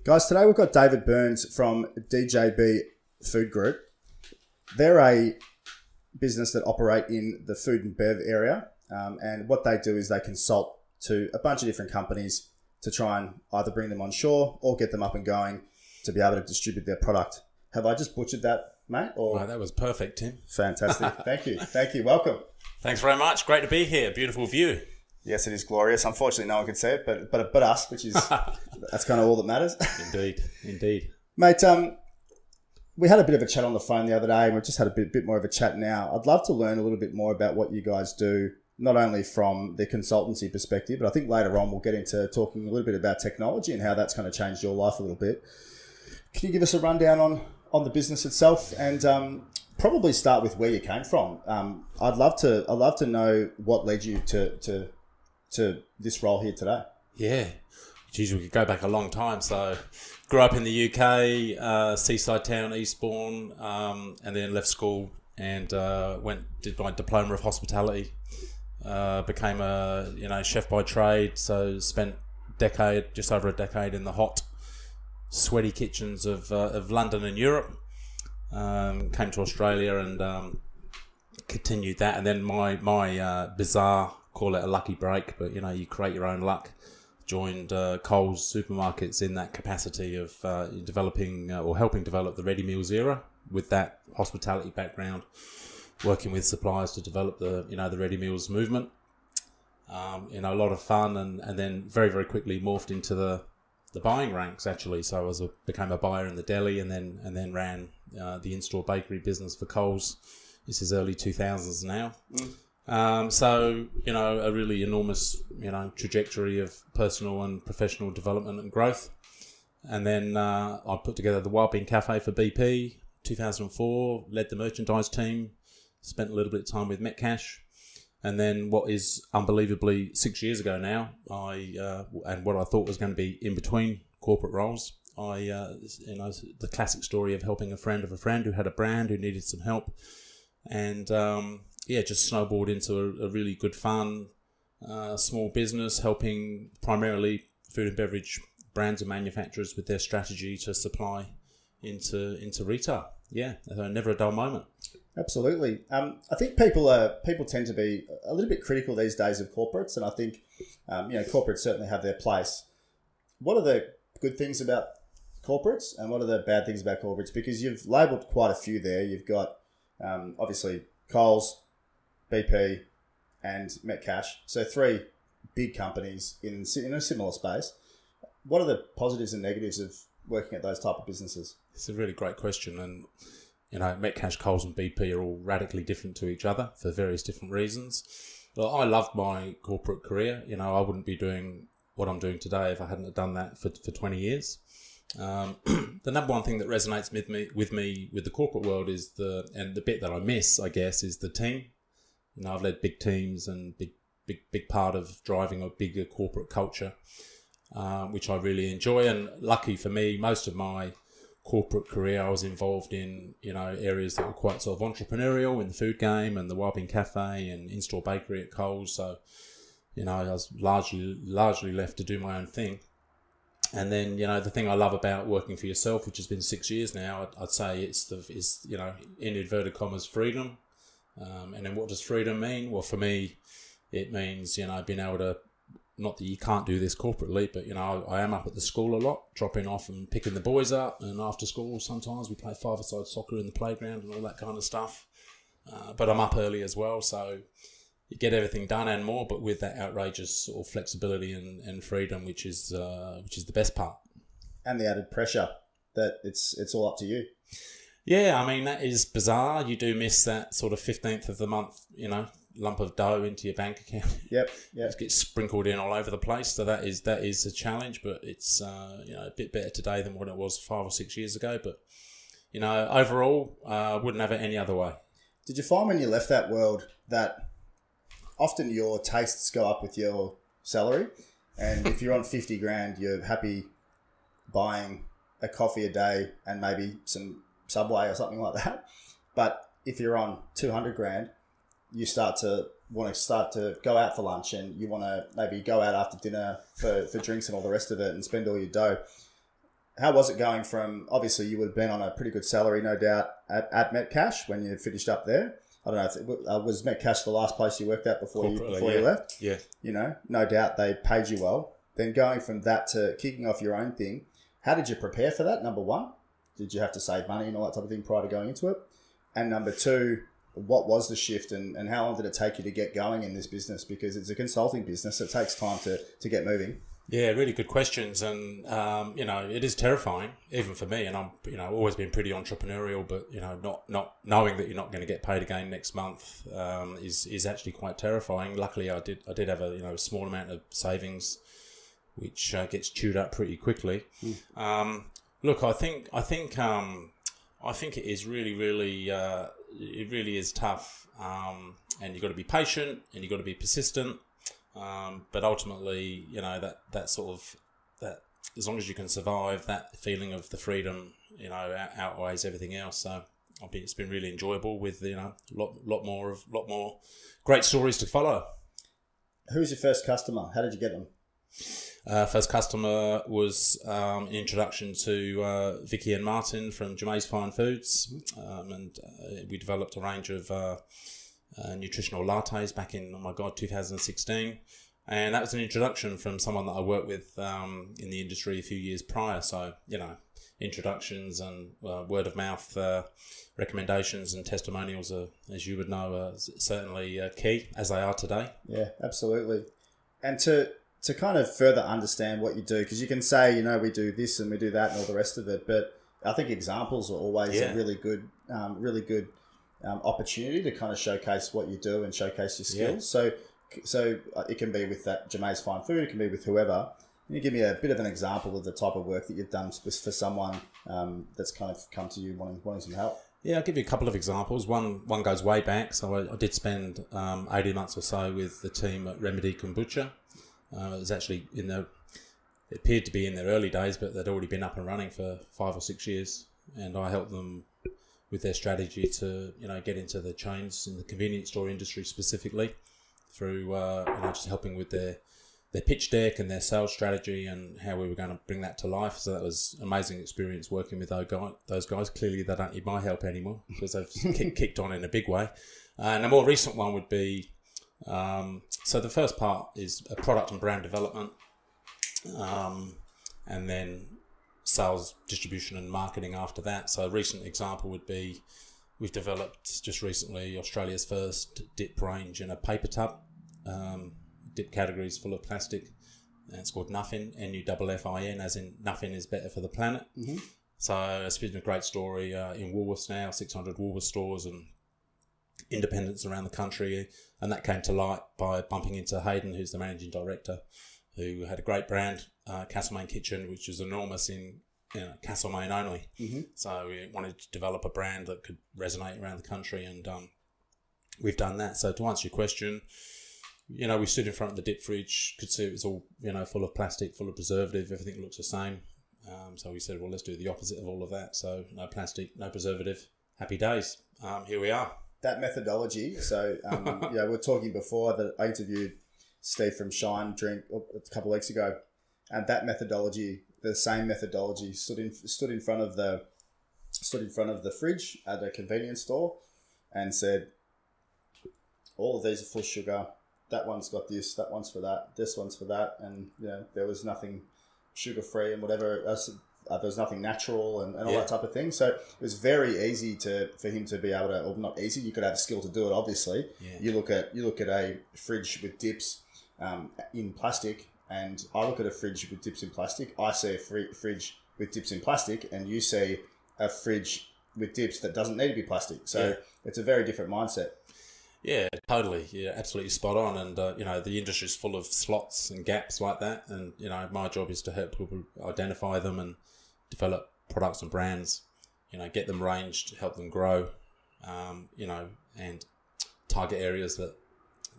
Guys, today we've got David Burns from DJB Food Group. They're a business that operate in the food and bev area, and what they do is they consult to a bunch of different companies to try and either bring them on shore or get them up and going to be able to distribute their product. Have I just butchered that, mate? Or... No, that was perfect, Tim. Fantastic. Thank you. Welcome. Thanks very much. Great to be here. Beautiful view. Yes, it is glorious. Unfortunately, no one can see it, but us, which is that's kind of all that matters. Indeed. Mate, we had a bit of a chat on the phone the other day, and we've just had a bit more of a chat now. I'd love to learn a little bit more about what you guys do, not only from the consultancy perspective, but I think later on we'll get into talking a little bit about technology and how that's kind of changed your life a little bit. Can you give us a rundown on the business itself, and probably start with where you came from? I'd love to know what led you to this role here today. Yeah. Geez, we could go back a long time. So grew up in the UK, seaside town, Eastbourne, and then left school and did my diploma of hospitality. Became a chef by trade. So spent just over a decade in the hot, sweaty kitchens of London and Europe. Came to Australia and continued that. And then my bizarre, call it a lucky break, but you create your own luck. Joined Coles supermarkets in that capacity of developing or helping develop the ready meals era with that hospitality background, working with suppliers to develop the ready meals movement. A lot of fun, and then very, very quickly morphed into the buying ranks actually. So I became a buyer in the deli, and then ran the in-store bakery business for Coles. This is early 2000s now. A really enormous, trajectory of personal and professional development and growth. And then I put together the Wellbeing Cafe for BP, 2004, led the merchandise team, spent a little bit of time with Metcash. And then what is unbelievably 6 years ago now, and what I thought was going to be in between corporate roles, the classic story of helping a friend of a friend who had a brand who needed some help. And just snowballed into a really good fun, small business, helping primarily food and beverage brands and manufacturers with their strategy to supply into retail. Yeah, never a dull moment. Absolutely. I think people tend to be a little bit critical these days of corporates, and I think corporates certainly have their place. What are the good things about corporates, and what are the bad things about corporates? Because you've labelled quite a few there. You've got obviously Coles, BP, and Metcash. So 3 big companies in a similar space. What are the positives and negatives of working at those type of businesses? It's a really great question. And, Metcash, Coles and BP are all radically different to each other for various different reasons. Well, I loved my corporate career. I wouldn't be doing what I'm doing today if I hadn't done that for 20 years. The number one thing that resonates with me with the corporate world is the bit that I miss, I guess, is the team. I've led big teams and big part of driving a bigger corporate culture, which I really enjoy. And lucky for me, most of my corporate career, I was involved in, areas that were quite sort of entrepreneurial in the food game and the Wellbeing Cafe and in-store bakery at Coles. So, I was largely left to do my own thing. And then, the thing I love about working for yourself, which has been 6 years now, I'd say is in inverted commas, freedom. And then what does freedom mean? Well, for me, it means, being able to, not that you can't do this corporately, but, I am up at the school a lot, dropping off and picking the boys up. And after school, sometimes we play five-a-side soccer in the playground and all that kind of stuff. But I'm up early as well, so you get everything done and more, but with that outrageous sort of flexibility and freedom, which is the best part. And the added pressure that it's all up to you. Yeah, that is bizarre. You do miss that sort of 15th of the month, lump of dough into your bank account. Yep. It gets sprinkled in all over the place. So that is a challenge, but it's a bit better today than what it was 5 or 6 years ago. But overall, wouldn't have it any other way. Did you find when you left that world that often your tastes go up with your salary, and if you're on 50 grand, you're happy buying a coffee a day and maybe some Subway or something like that. But if you're on 200 grand, you want to go out for lunch, and you want to maybe go out after dinner for drinks and all the rest of it and spend all your dough. how was it going from, obviously you would have been on a pretty good salary, no doubt, at Metcash when you finished up there. I don't know if was Metcash the last place you worked at before you left? Yeah. You know, no doubt they paid you well. Then going from that to kicking off your own thing, how did you prepare for that, number one? Did you have to save money and all that type of thing prior to going into it? And number two, what was the shift and how long did it take you to get going in this business? Because it's a consulting business. It takes time to get moving. Yeah, really good questions. And, it is terrifying, even for me. And I'm, always been pretty entrepreneurial, but, not knowing that you're not going to get paid again next month is actually quite terrifying. Luckily, I did have a small amount of savings, which gets chewed up pretty quickly. Look, I think it is really, really, it really is tough. And you've got to be patient and you've got to be persistent. But ultimately, that as long as you can survive, that feeling of the freedom, outweighs everything else. So it's been really enjoyable with, lot more great stories to follow. Who was your first customer? How did you get them? First customer was an introduction to Vicky and Martin from Jamay's Fine Foods, and we developed a range of nutritional lattes back in 2016, and that was an introduction from someone that I worked with in the industry a few years prior. So introductions and word of mouth recommendations and testimonials are, as you would know, are certainly key, as they are today. Yeah, absolutely. And to kind of further understand what you do, because you can say, we do this and we do that and all the rest of it, but I think examples are always a really good opportunity to kind of showcase what you do and showcase your skills. Yeah. So it can be with that Jamay's Fine Food, it can be with whoever. Can you give me a bit of an example of the type of work that you've done for someone that's kind of come to you wanting some help? Yeah, I'll give you a couple of examples. One goes way back. So I did spend 18 months or so with the team at Remedy Kombucha. It was actually it appeared to be in their early days, but they'd already been up and running for 5 or 6 years. And I helped them with their strategy to, get into the chains in the convenience store industry specifically through, just helping with their pitch deck and their sales strategy and how we were going to bring that to life. So that was an amazing experience working with those guys. Clearly, they don't need my help anymore because they've kicked on in a big way. And a more recent one would be, so the first part is a product and brand development, and then sales, distribution and marketing after that. So a recent example would be we've developed just recently Australia's first dip range in a paper tub. Dip categories full of plastic, and it's called Nuffin, Nuffin, as in nothing is better for the planet. Mm-hmm. So it's been a great story in Woolworths now, 600 Woolworths stores and independents around the country, and that came to light by bumping into Hayden, who's the managing director, who had a great brand, Castlemaine Kitchen, which is enormous in Castlemaine only. Mm-hmm. So we wanted to develop a brand that could resonate around the country, and we've done that. So to answer your question, we stood in front of the dip fridge, could see it was all, full of plastic, full of preservative, everything looks the same. So we said, well, let's do the opposite of all of that. So no plastic, no preservative, happy days. Here we are. That methodology. So, we were talking before that I interviewed Steve from Shine a couple of weeks ago, and that methodology, the same methodology, stood in front of the fridge at a convenience store, and said, all of these are full sugar. That one's got this. That one's for that. This one's for that, and there was nothing sugar free and whatever. There was nothing natural and all that type of thing. So it was very easy for him to be able to, or not easy. You could have a skill to do it. Obviously, you look at a fridge with dips in plastic, and I look at a fridge with dips in plastic. I see a fridge with dips in plastic, and you see a fridge with dips that doesn't need to be plastic. So it's a very different mindset. Yeah, totally. Yeah, absolutely spot on. And, the industry's full of slots and gaps like that. And, my job is to help people identify them and develop products and brands, get them ranged, help them grow, and target areas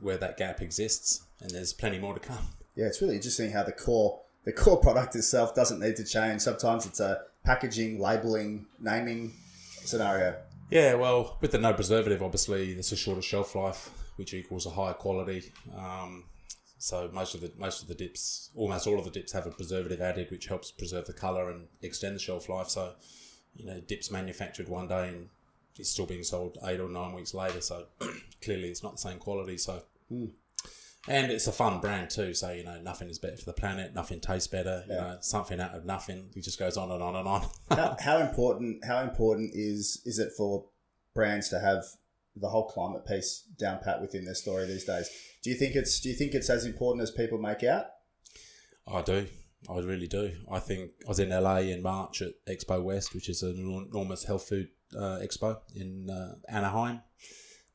where that gap exists. And there's plenty more to come. Yeah, it's really interesting how the core product itself doesn't need to change. Sometimes it's a packaging, labeling, naming scenario. Yeah, well, with the no preservative, obviously, there's a shorter shelf life, which equals a higher quality. So most of the dips, almost all of the dips, have a preservative added, which helps preserve the colour and extend the shelf life. So, dips manufactured one day and it's still being sold 8 or 9 weeks later. So clearly it's not the same quality. So, and it's a fun brand too. So nothing is better for the planet. Nothing tastes better. Something out of nothing. It just goes on and on and on. How important is it for brands to have the whole climate piece down pat within their story these days? Do you think it's as important as people make out? I do. I really do. I think I was in LA in March at Expo West, which is an enormous health food expo in Anaheim.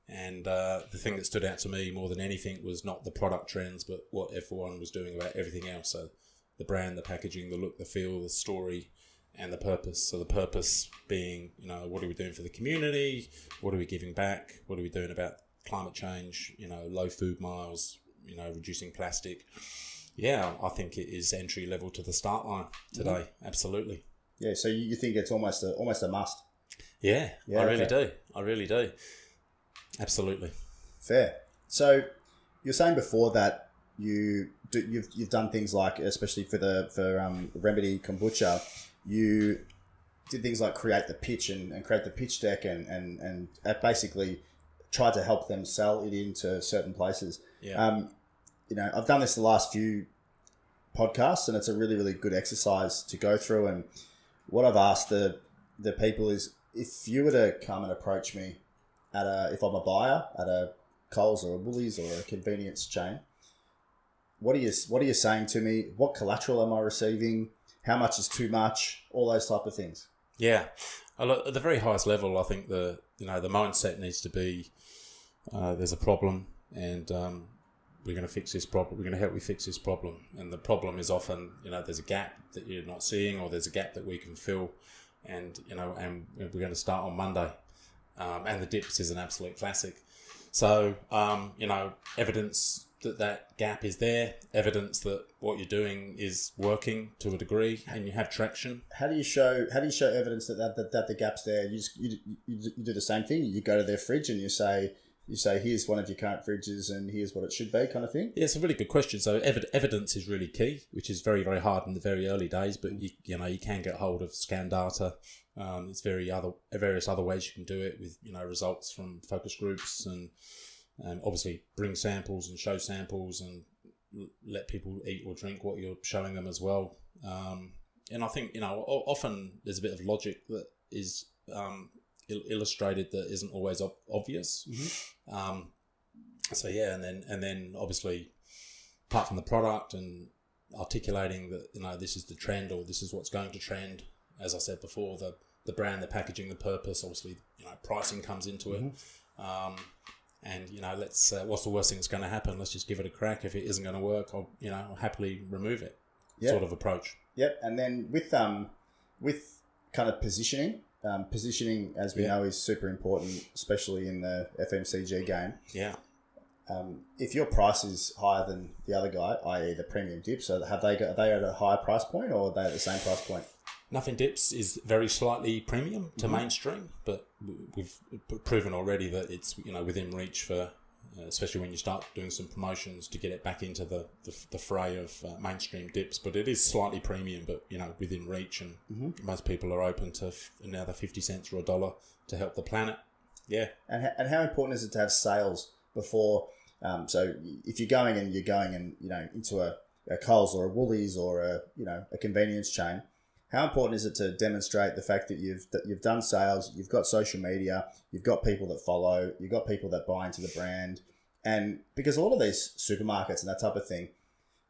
And the thing that stood out to me more than anything was not the product trends, but what everyone was doing about everything else. So the brand, the packaging, the look, the feel, the story, and the purpose. So the purpose being, what are we doing for the community? What are we giving back? What are we doing about climate change? Low food miles, reducing plastic. Yeah, I think it is entry level to the start line today. Absolutely. Yeah, so you think it's almost a must? Yeah, I really do. I really do. Absolutely. Fair. So you're saying before that you've done things like, especially for Remedy Kombucha, you did things like create the pitch and create the pitch deck and basically try to help them sell it into certain places. Yeah. I've done this the last few podcasts, and it's a really, really good exercise to go through. And what I've asked the people is, if you were to come and approach me if I'm a buyer at a Coles or a Woolies or a convenience chain, what are you saying to me? What collateral am I receiving? How much is too much? All those type of things. Yeah. At the very highest level, I think the mindset needs to be, there's a problem, and we're going to fix this problem. We're going to help you fix this problem. And the problem is often, there's a gap that you're not seeing, or there's a gap that we can fill. And, and we're going to start on Monday. And the dips is an absolute classic. So, evidence that gap is there, evidence that what you're doing is working to a degree, and you have traction. How do you show evidence that the gap's there? You do the same thing. You go to their fridge and you say, here's one of your current fridges and here's what it should be, kind of thing? Yeah, it's a really good question. So evidence is really key, which is very, very hard in the very early days, but you can get hold of scan data. There's various other ways you can do it with, results from focus groups, and obviously bring samples and show samples and let people eat or drink what you're showing them as well. And I think, often there's a bit of logic that is illustrated that isn't always obvious. Mm-hmm. So yeah, and then obviously, apart from the product and articulating that this is the trend, or this is what's going to trend. As I said before, the brand, the packaging, the purpose. Obviously, pricing comes into it. Mm-hmm. And let's what's the worst thing that's going to happen? Let's just give it a crack. If it isn't going to work, I'll happily remove it. Yep. Sort of approach. Yep. And then with kind of positioning. Positioning, as we know, is super important, especially in the FMCG game. Yeah. If your price is higher than the other guy, i.e. the premium dips, so are they at a higher price point, or are they at the same price point? Nothing Dips is very slightly premium to mainstream, but we've proven already that it's within reach for, especially when you start doing some promotions, to get it back into the fray of mainstream dips. But it is slightly premium, but within reach, and most people are open to another 50 cents or $1 to help the planet. Yeah. And how important is it to have sales before? So if you're going into a Coles or a Woolies or a convenience chain, how important is it to demonstrate the fact that you've done sales, you've got social media, you've got people that follow, you've got people that buy into the brand? And because a lot of these supermarkets and that type of thing,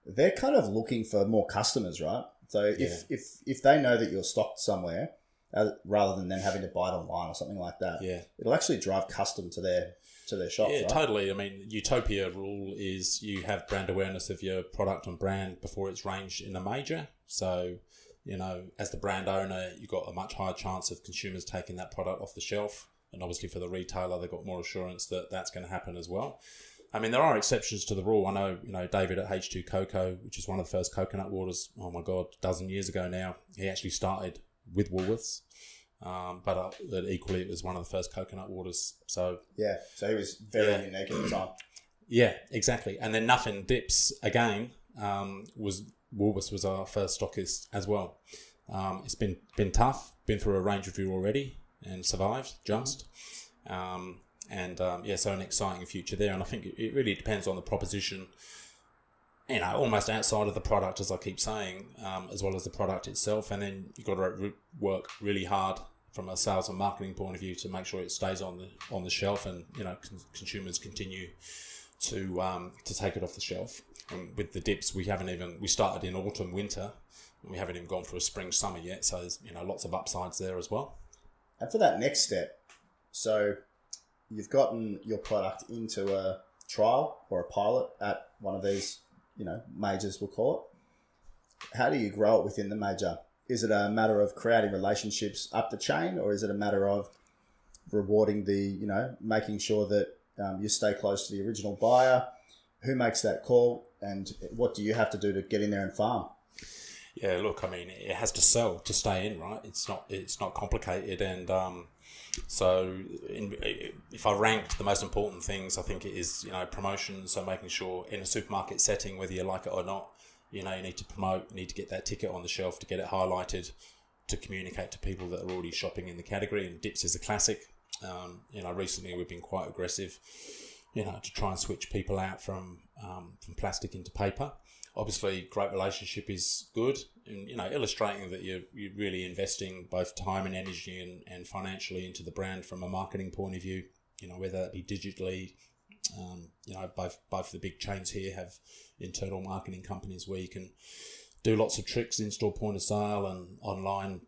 they're kind of looking for more customers, right? So if they know that you're stocked somewhere, rather than them having to buy it online or something like that, it'll actually drive custom to their shops. Yeah, right? Totally. I mean, utopia rule is you have brand awareness of your product and brand before it's ranged in a major. So, as the brand owner, you've got a much higher chance of consumers taking that product off the shelf. And obviously for the retailer, they've got more assurance that that's going to happen as well. I mean, there are exceptions to the rule. I know, David at H2 Cocoa, which is one of the first coconut waters, oh my God, a dozen years ago now. He actually started with Woolworths. But equally, it was one of the first coconut waters. So he was very unique at the time. Yeah, exactly. And then Nothing Dips again Woolworths was our first stockist as well. It's been tough. Been through a range review already and survived just. So an exciting future there. And I think it really depends on the proposition. Almost outside of the product, as I keep saying, as well as the product itself. And then you've got to work really hard from a sales and marketing point of view to make sure it stays on the shelf, and consumers continue to take it off the shelf. And with the dips, we started in autumn, winter, and we haven't even gone for a spring, summer yet. So there's lots of upsides there as well. And for that next step, so you've gotten your product into a trial or a pilot at one of these, majors, we'll call it. How do you grow it within the major? Is it a matter of creating relationships up the chain, or is it a matter of rewarding making sure that you stay close to the original buyer? Who makes that call, and what do you have to do to get in there and farm? Yeah, look, I mean, it has to sell to stay in, right? It's not complicated, and if I ranked the most important things, I think it is promotions. So making sure in a supermarket setting, whether you like it or not, you need to promote, you need to get that ticket on the shelf, to get it highlighted, to communicate to people that are already shopping in the category. And dips is a classic. Recently we've been quite aggressive, to try and switch people out from plastic into paper. Obviously, great relationship is good, and illustrating that you're really investing both time and energy and financially into the brand from a marketing point of view. Whether that be digitally. Both the big chains here have internal marketing companies where you can do lots of tricks, in-store point of sale and online,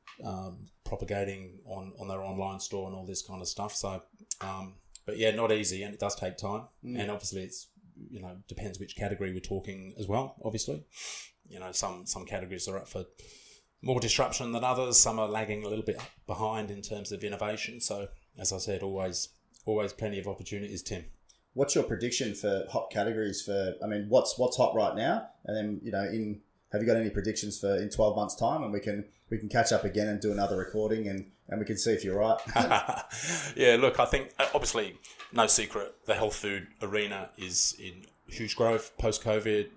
propagating on their online store and all this kind of stuff. So, but yeah, not easy, and it does take time. And obviously it's, depends which category we're talking as well, obviously. Some categories are up for more disruption than others. Some are lagging a little bit behind in terms of innovation. So, as I said, always plenty of opportunities, Tim. What's your prediction for hot categories what's hot right now? And then, have you got any predictions for in 12 months' time? And we can catch up again and do another recording and we can see if you're right. Yeah, look, I think, obviously, no secret, the health food arena is in huge growth post-COVID.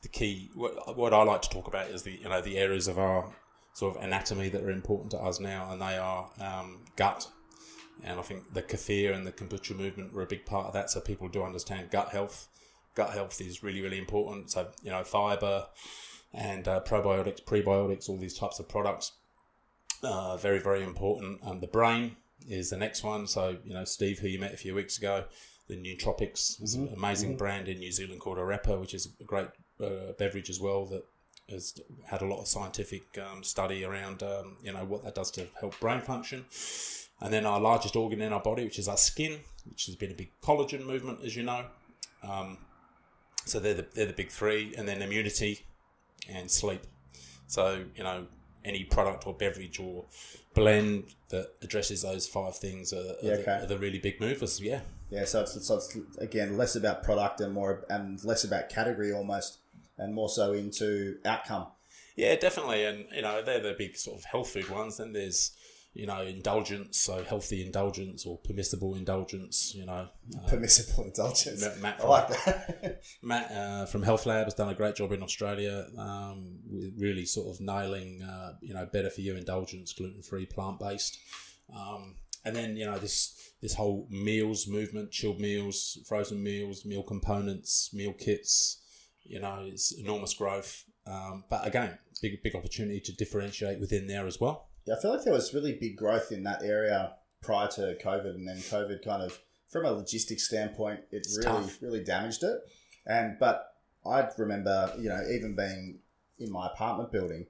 The key, what I like to talk about is the areas of our sort of anatomy that are important to us now, and they are gut. And I think the kefir and the kombucha movement were a big part of that. So people do understand gut health. Gut health is really, really important. So, fiber and probiotics, prebiotics, all these types of products, very, very important. The brain is the next one. So, Steve, who you met a few weeks ago, the Nootropics is an amazing brand in New Zealand called Arepa, which is a great beverage as well that has had a lot of scientific study around, what that does to help brain function. And then our largest organ in our body, which is our skin, which has been a big collagen movement, as you know. So they're the big three, and then immunity and sleep. So, any product or beverage or blend that addresses those five things are the really big movers. Yeah. Yeah. So it's again less about product and less about category almost, and more so into outcome. Yeah, definitely. And they're the big sort of health food ones. Then there's indulgence, so healthy indulgence or permissible indulgence, permissible indulgence. Matt I like that. Matt from Health Lab has done a great job in Australia, with really sort of nailing, better for you indulgence, gluten-free, plant-based. And then, this whole meals movement, chilled meals, frozen meals, meal components, meal kits, it's enormous growth. But again, big opportunity to differentiate within there as well. Yeah, I feel like there was really big growth in that area prior to COVID, and then COVID kind of, from a logistics standpoint, it's really damaged it. But I remember, even being in my apartment building,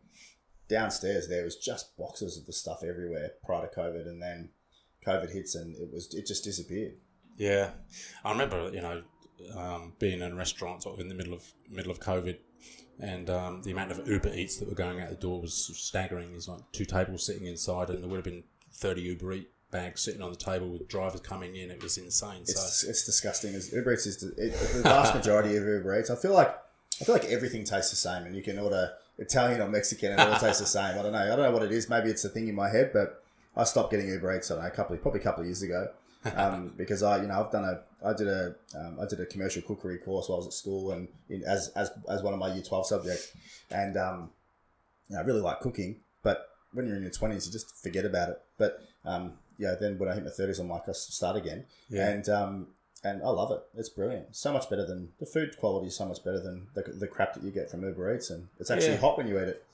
downstairs there was just boxes of the stuff everywhere prior to COVID, and then COVID hits and it just disappeared. Yeah, I remember, being in a restaurant sort of in the middle of COVID. And the amount of Uber Eats that were going out the door was staggering. There's like 2 tables sitting inside, and there would have been 30 Uber Eats bags sitting on the table with drivers coming in. It was insane. It's disgusting. Uber Eats is the vast majority of Uber Eats. I feel like everything tastes the same, and you can order Italian or Mexican, and it all tastes the same. I don't know what it is. Maybe it's a thing in my head, but I stopped getting Uber Eats. I don't know, probably a couple of years ago. because I did a commercial cookery course while I was at school, and as one of my Year 12 subjects, and I really like cooking, but when you're in your 20s, you just forget about it. But then when I hit my 30s, I'm like, I start again, and I love it. It's brilliant. So much better than the food quality is so much better than the crap that you get from Uber Eats, and it's actually hot when you eat it.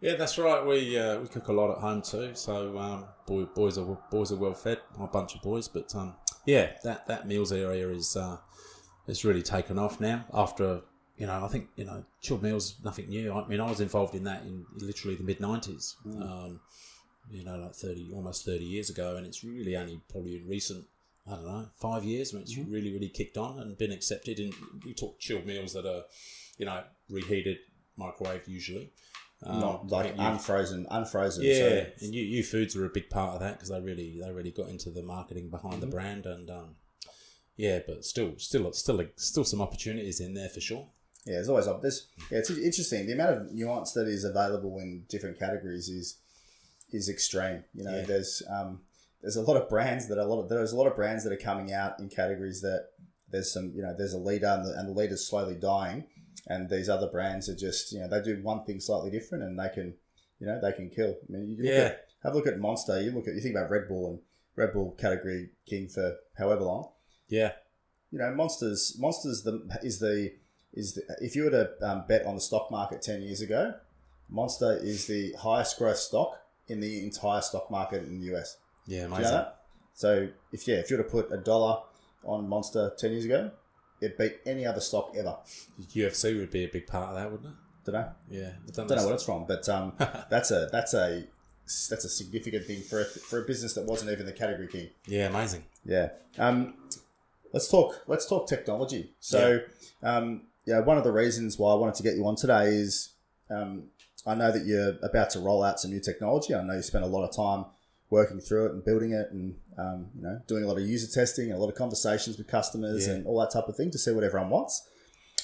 Yeah, that's right. We cook a lot at home too. So boys are well fed. A bunch of boys, but that meals area is really taken off now. After I think chilled meals nothing new. I mean, I was involved in that in literally the mid-90s. Like almost 30 years ago, and it's really only probably in recent 5 years when it's really kicked on and been accepted. And we talk chilled meals that are reheated, microwaved usually. Not like unfrozen. Yeah, so and you foods are a big part of that because they really got into the marketing behind the brand, and but still some opportunities in there for sure. Yeah, there's always it's interesting. The amount of nuance that is available in different categories is extreme. There's a lot of brands that are coming out in categories that there's a leader and the leader's slowly dying. And these other brands are just, they do one thing slightly different, and they can kill. I mean, have a look at Monster. You think about Red Bull, and Red Bull category king for however long. Yeah. Monster's if you were to bet on the stock market 10 years ago, Monster is the highest growth stock in the entire stock market in the US. Yeah, amazing. Do you know that? So if you were to put $1 on Monster 10 years ago, it beat any other stock ever. UFC would be a big part of that, wouldn't it? Don't know. Yeah, don't know what it's from, but that's a significant thing for a business that wasn't even the category king. Yeah, amazing. Yeah. Let's talk technology. So, one of the reasons why I wanted to get you on today is I know that you're about to roll out some new technology. I know you spent a lot of time working through it and building it, and doing a lot of user testing and a lot of conversations with customers and all that type of thing to see what everyone wants.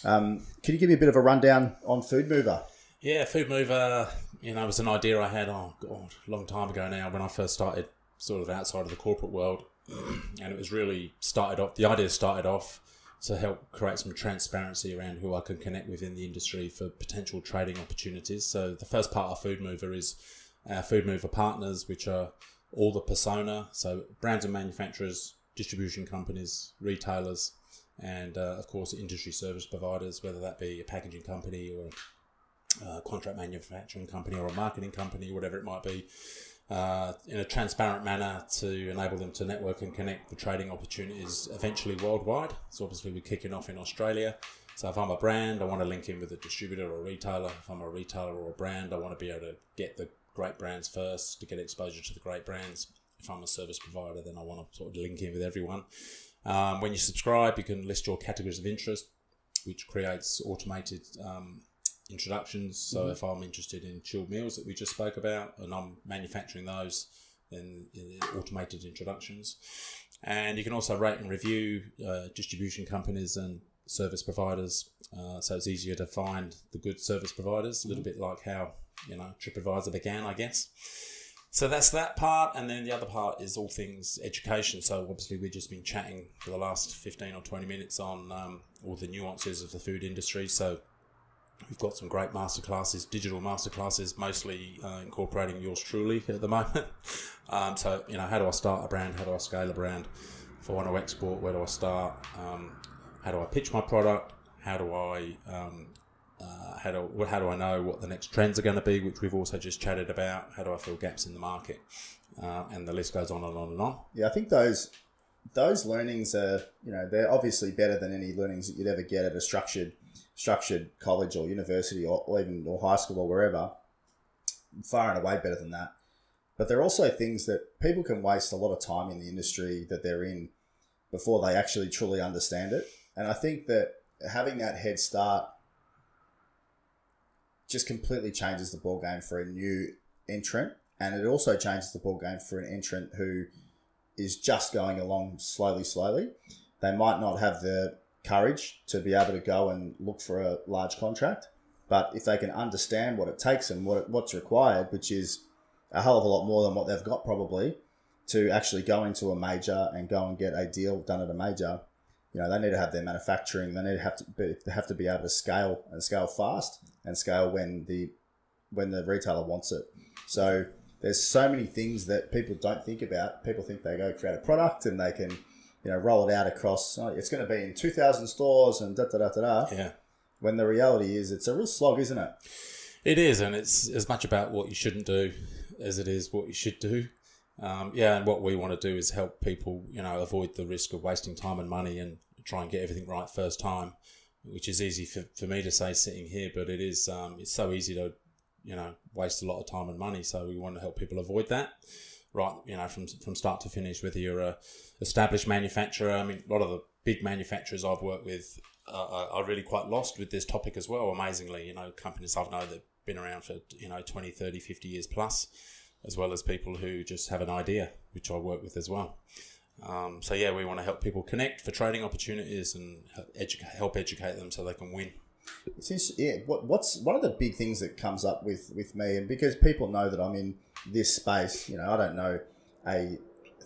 Can you give me a bit of a rundown on Food Mover? Yeah, Food Mover, was an idea I had a long time ago now when I first started sort of outside of the corporate world, and it was really the idea started off to help create some transparency around who I can connect with in the industry for potential trading opportunities. So the first part of Food Mover is our Food Mover partners, which are all the persona, so brands and manufacturers, distribution companies, retailers, and of course industry service providers, whether that be a packaging company or a contract manufacturing company or a marketing company, whatever it might be, in a transparent manner to enable them to network and connect for trading opportunities eventually worldwide. So obviously we're kicking off in Australia. So if I'm a brand, I want to link in with a distributor or a retailer. If I'm a retailer or a brand, I want to be able to get the great brands first to get exposure to the great brands. If I'm a service provider, then I want to sort of link in with everyone. When you subscribe, you can list your categories of interest, which creates automated introductions. So if I'm interested in chilled meals that we just spoke about and I'm manufacturing those, then automated introductions. And you can also rate and review distribution companies and service providers, so it's easier to find the good service providers, a little bit like how TripAdvisor began, I guess. So that's that part, and then the other part is all things education. So obviously we've just been chatting for the last 15 or 20 minutes on all the nuances of the food industry. So we've got some great masterclasses, digital masterclasses, mostly incorporating yours truly at the moment. So how do I start a brand? How do I scale a brand? If I want to export, where do I start? How do I pitch my product? How do I know what the next trends are going to be, which we've also just chatted about? How do I fill gaps in the market? And the list goes on and on and on. Yeah, I think those learnings are, they're obviously better than any learnings that you'd ever get at a structured college or university or even high school or wherever. Far and away better than that. But they're also things that people can waste a lot of time in the industry that they're in before they actually truly understand it. And I think that having that head start just completely changes the ballgame for a new entrant. And it also changes the ballgame for an entrant who is just going along slowly. They might not have the courage to be able to go and look for a large contract. But if they can understand what it takes and what's required, which is a hell of a lot more than what they've got probably, to actually go into a major and go and get a deal done at a major, they need to have their manufacturing. They have to be able to scale and scale fast and scale when the retailer wants it. So there's so many things that people don't think about. People think they go create a product and they can, roll it out across. Oh, it's going to be in 2,000 stores and da da da da da. Yeah. When the reality is, it's a real slog, isn't it? It is, and it's as much about what you shouldn't do as it is what you should do. And what we want to do is help people, avoid the risk of wasting time and money and try and get everything right first time, which is easy for me to say sitting here, but it is, it's so easy to, waste a lot of time and money. So we want to help people avoid that, right? From start to finish, whether you're a established manufacturer. I mean, a lot of the big manufacturers I've worked with are really quite lost with this topic as well. Amazingly, companies I've known that have been around for, 20, 30, 50 years plus, as well as people who just have an idea, which I work with as well. We want to help people connect for trading opportunities and help educate them so they can win. What's one of the big things that comes up with me, and because people know that I'm in this space, I don't know a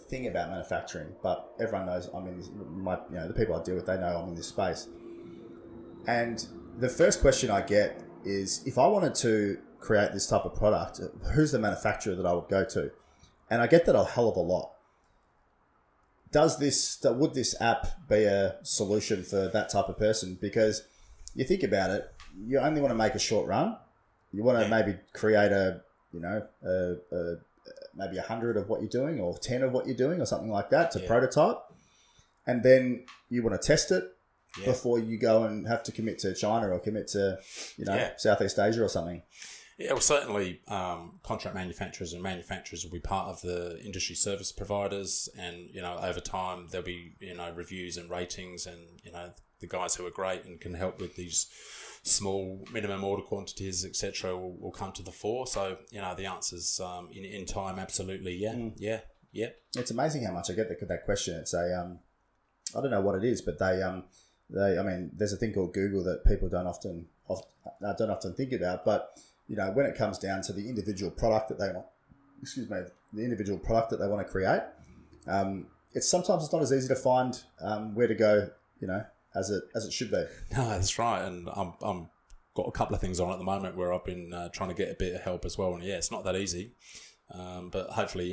thing about manufacturing, but everyone knows I'm in this, the people I deal with, they know I'm in this space. And the first question I get is, if I wanted to create this type of product, who's the manufacturer that I would go to? And I get that a hell of a lot. Would this app be a solution for that type of person? Because you think about it, you only want to make a short run. You want to maybe create maybe 100 of what you're doing or 10 of what you're doing or something like that to prototype. And then you want to test it before you go and have to commit to China or commit to, Southeast Asia or something. Yeah, well, certainly contract manufacturers and manufacturers will be part of the industry service providers, and over time there'll be reviews and ratings, and the guys who are great and can help with these small minimum order quantities, etc., will come to the fore. So the answer's in time, absolutely, yeah. It's amazing how much I get that question. It's a I don't know what it is, but there's a thing called Google that people don't often think about, but when it comes down to the individual product that they want, to create, sometimes it's not as easy to find where to go, as it should be. No, that's right. And I'm got a couple of things on at the moment where I've been trying to get a bit of help as well. And it's not that easy, but hopefully,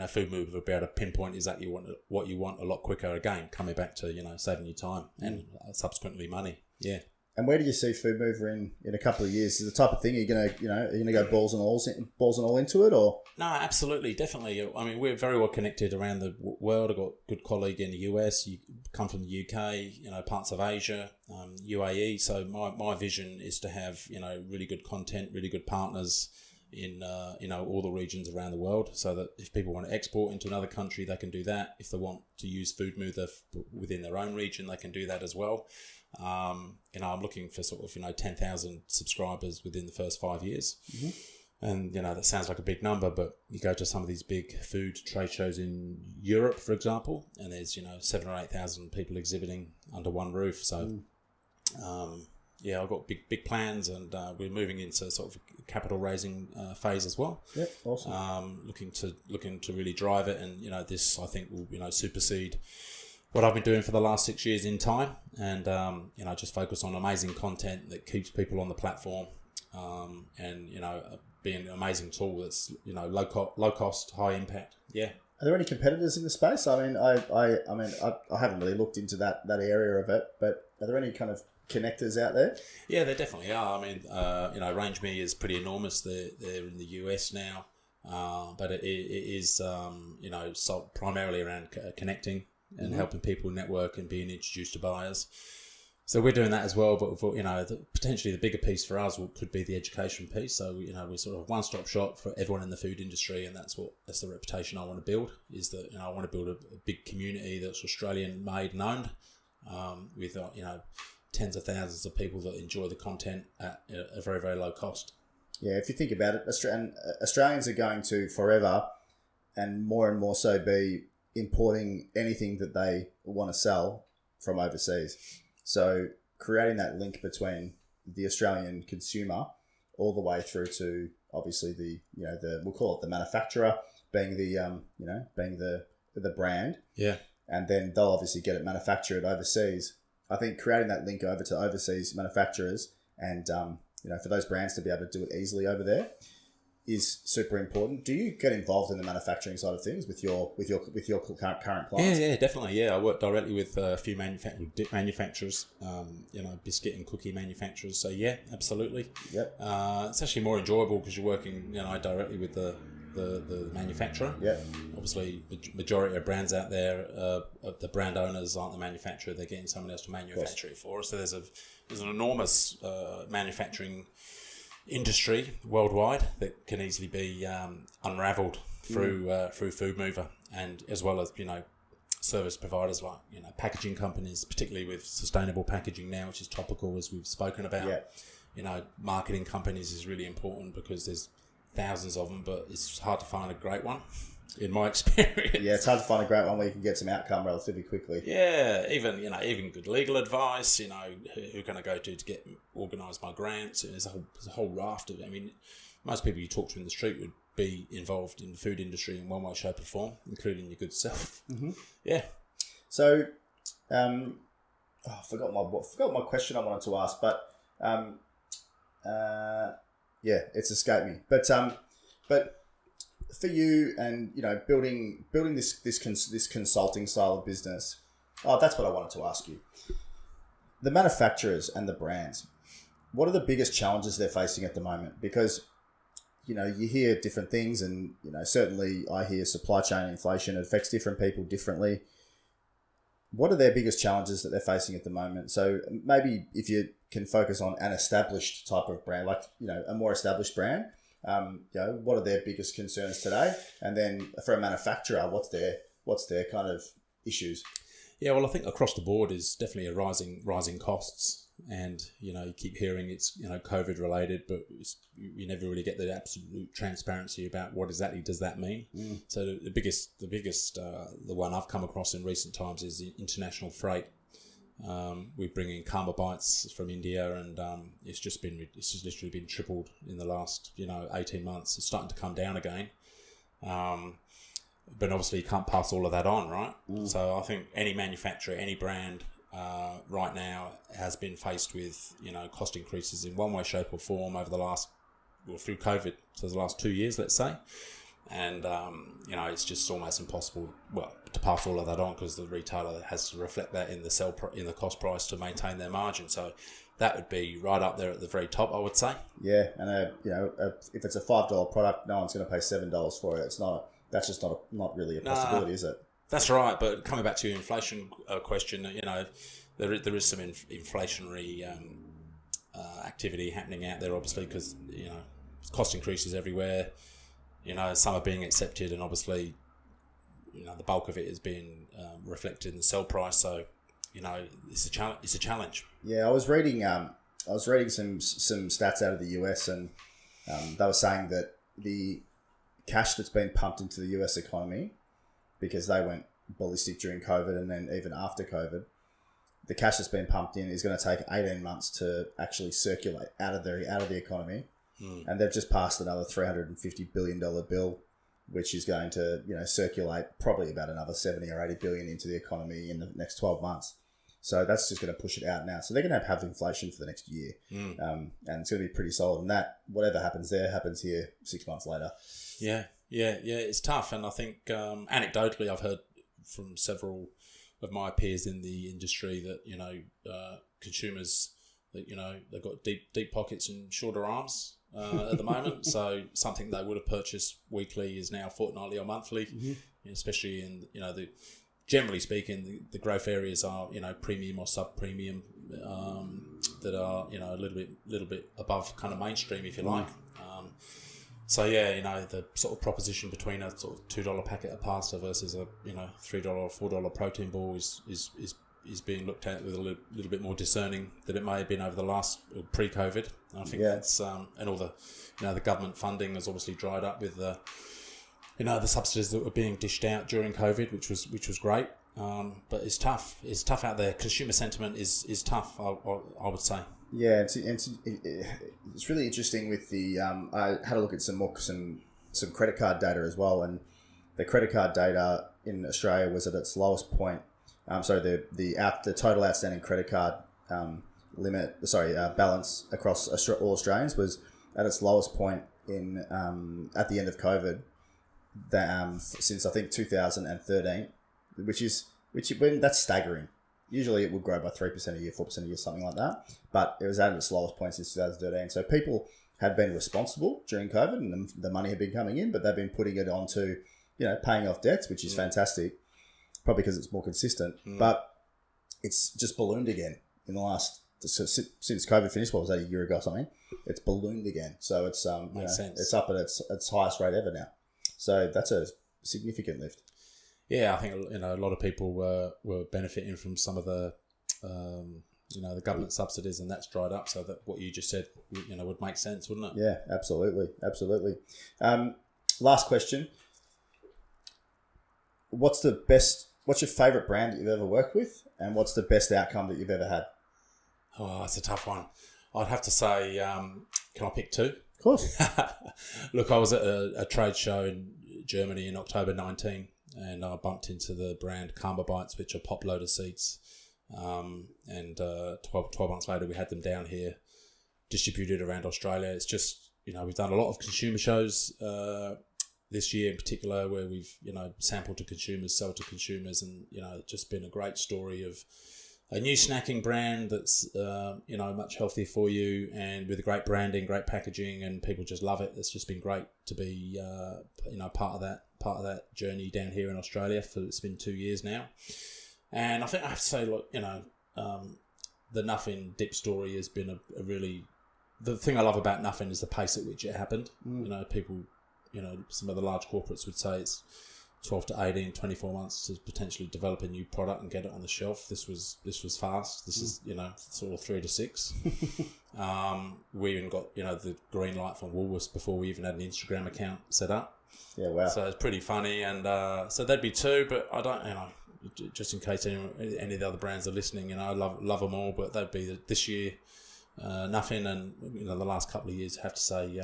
Food Move will be able to pinpoint exactly what you want a lot quicker. Again, coming back to saving you time and subsequently money. Yeah. And where do you see Food Mover in a couple of years? Is the type of thing you're gonna go balls and all into it, or? No, absolutely, definitely. I mean, we're very well connected around the world. I've got a good colleague in the US. You come from the UK, parts of Asia, UAE. So my vision is to have really good content, really good partners in all the regions around the world, so that if people want to export into another country, they can do that. If they want to use Food Mover within their own region, they can do that as well. I'm looking for sort of 10,000 subscribers within the first 5 years. Mm-hmm. And that sounds like a big number, but you go to some of these big food trade shows in Europe, for example, and there's 7,000 or 8,000 people exhibiting under one roof. So I've got big plans, and we're moving into sort of a capital raising phase as well. Yep, awesome. Looking to really drive it, and this I think will supersede what I've been doing for the last 6 years in time, and just focus on amazing content that keeps people on the platform, and being an amazing tool that's low cost, high impact. Yeah. Are there any competitors in the space? I mean, I haven't really looked into that area of it, but are there any kind of connectors out there? Yeah, there definitely are. I mean, RangeMe is pretty enormous. They're in the US now, but it is sold primarily around connecting and helping people network and being introduced to buyers. So we're doing that as well, but potentially the bigger piece for us could be the education piece. So we're sort of a one-stop shop for everyone in the food industry, and that's the reputation I want to build. Is that I want to build a big community that's Australian made and owned, with tens of thousands of people that enjoy the content at a very, very low cost. Yeah, if you think about it, Australians are going to forever and more so be importing anything that they want to sell from overseas. So creating that link between the Australian consumer all the way through to obviously we'll call it the manufacturer, being the being the brand. Yeah. And then they'll obviously get it manufactured overseas. I think creating that link over to overseas manufacturers and for those brands to be able to do it easily over there is super important. Do you get involved in the manufacturing side of things with your current clients? Yeah, definitely. Yeah, I work directly with a few manufacturers, biscuit and cookie manufacturers. So yeah, absolutely. Yep. It's actually more enjoyable because you're working, directly with the manufacturer. Yeah. Obviously, majority of brands out there, the brand owners aren't the manufacturer; they're getting someone else to manufacture it for us. So there's an enormous manufacturing industry worldwide that can easily be unravelled through Food Mover, and as well as service providers like packaging companies, particularly with sustainable packaging now, which is topical as we've spoken about. Yeah. Marketing companies is really important because there's thousands of them, but it's hard to find a great one, in my experience. Yeah, it's hard to find a great one where you can get some outcome relatively quickly. Yeah, even good legal advice. Who can I go to get organise my grants? There's a whole raft of. I mean, most people you talk to in the street would be involved in the food industry in one way, shape, or form, including your good self. Mm-hmm. Yeah. So, I forgot my question I wanted to ask, but it's escaped me. But for you and building this consulting style of business, that's what I wanted to ask you. The manufacturers and the brands, what are the biggest challenges they're facing at the moment? Because you hear different things, and certainly I hear supply chain inflation affects different people differently. What are their biggest challenges that they're facing at the moment? So maybe if you can focus on an established type of brand, like a more established brand, what are their biggest concerns today? And then for a manufacturer, what's their kind of issues? Yeah, well, I think across the board is definitely a rising costs, and you keep hearing it's COVID related, but you never really get the absolute transparency about what exactly does that mean. So the biggest the one I've come across in recent times is the international freight. We bring in Karma Bites from India, and it's just literally been tripled in the last 18 months. It's starting to come down again. But obviously you can't pass all of that on, right? So I think any manufacturer, any brand right now has been faced with, cost increases in one way, shape or form over the last, through COVID, so the last 2 years, let's say. And, it's just almost impossible, to pass all of that on because the retailer has to reflect that in the cost price to maintain their margin. So that would be right up there at the very top, I would say. Yeah, and if it's a $5 product, no one's going to pay $7 for it. That's just not really a possibility, is it? That's right. But coming back to your inflation question, there is some inflationary activity happening out there, obviously, because cost increases everywhere. Some are being accepted, and obviously, the bulk of it is being reflected in the sell price. So, it's a challenge. Yeah, I was reading some stats out of the US, and they were saying that the cash that's been pumped into the US economy, because they went ballistic during COVID and then even after COVID, the cash that's been pumped in is going to take 18 months to actually circulate out of the economy. And they've just passed another $350 billion bill, which is going to circulate probably about another 70 or 80 billion into the economy in the next 12 months. So that's just going to push it out now. So they're going to have inflation for the next year, and it's going to be pretty solid. And that whatever happens there happens here 6 months later. Yeah, it's tough, and I think anecdotally I've heard from several of my peers in the industry that consumers that they've got deep pockets and shorter arms at the moment. So something they would have purchased weekly is now fortnightly or monthly, especially in generally speaking, the growth areas are premium or sub premium that are a little bit above kind of mainstream, if you like. So the sort of proposition between a sort of $2 packet of pasta versus a $3 or $4 protein ball is being looked at with a little bit more discerning than it may have been over the last pre-COVID. And I think that's and all the the government funding has obviously dried up with the the subsidies that were being dished out during COVID, which was great. But it's tough. It's tough out there. Consumer sentiment is tough, I would say. Yeah, it's really interesting with the. I had a look at some credit card data as well, and the credit card data in Australia was at its lowest point. The total outstanding credit card balance across all Australians was at its lowest point at the end of COVID since I think 2013, that's staggering. Usually it would grow by 3% a year, 4% a year, something like that. But it was at its lowest point since 2013. So people had been responsible during COVID, and the money had been coming in, but they've been putting it onto, paying off debts, which is fantastic. Probably because it's more consistent. But it's just ballooned again in the last, since COVID finished, what was that, a year ago or something? It's ballooned again. So it's Makes sense. It's up at its highest rate ever now. So that's a significant lift. Yeah, I think a lot of people were benefiting from some of the the government subsidies, and that's dried up. So that what you just said would make sense, wouldn't it? Yeah, absolutely. Last question: what's your favourite brand that you've ever worked with, and what's the best outcome that you've ever had? Oh, that's a tough one. I'd have to say, can I pick two? Of course. Look, I was at a trade show in Germany in October 19, and I bumped into the brand Karma Bites, which are pop loader seats. And 12 months later, we had them down here, distributed around Australia. It's just, we've done a lot of consumer shows this year in particular, where we've, sampled to consumers, sold to consumers, and, it's just been a great story of a new snacking brand that's, much healthier for you, and with great branding, great packaging, and people just love it. It's just been great to be, part of that journey down here in Australia. It's been 2 years now. And I think I have to say, look, the Nuffin dip story has been a really... The thing I love about Nuffin is the pace at which it happened. People, some of the large corporates would say it's 12 to 18, 24 months to potentially develop a new product and get it on the shelf. This was fast. This is, sort of 3 to 6. We even got, the green light from Woolworths before we even had an Instagram account set up. Yeah, wow. So it's pretty funny. And so that'd be two, but I don't, just in case any of the other brands are listening, I love them all, but that'd be this year, Nuffin, and the last couple of years, I have to say,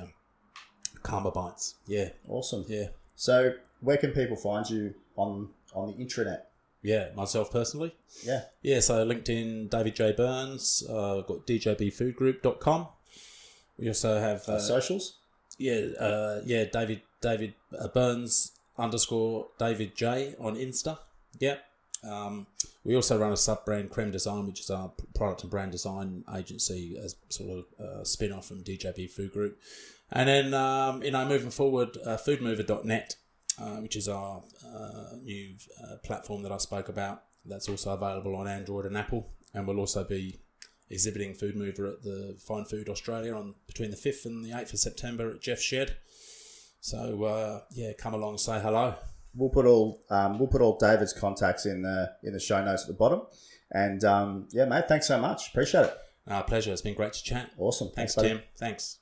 Karma Bites. Yeah. Awesome. Yeah. So where can people find you on the intranet? Yeah, myself personally. Yeah. Yeah, so LinkedIn, David J. Burns. I've got djbfoodgroup.com. We also have... socials? Yeah, David Burns _ David J on Insta. Yeah. We also run a sub-brand, Creme Design, which is our product and brand design agency, as sort of a spin-off from DJB Food Group. And then, moving forward, foodmover.net, which is our new platform that I spoke about. That's also available on Android and Apple. And we'll also be exhibiting Food Mover at the Fine Food Australia between the 5th and the 8th of September at Jeff's Shed. So, come along and say hello. We'll put all David's contacts in the show notes at the bottom. And mate, thanks so much. Appreciate it. Pleasure. It's been great to chat. Awesome. Thanks, buddy. Tim. Thanks.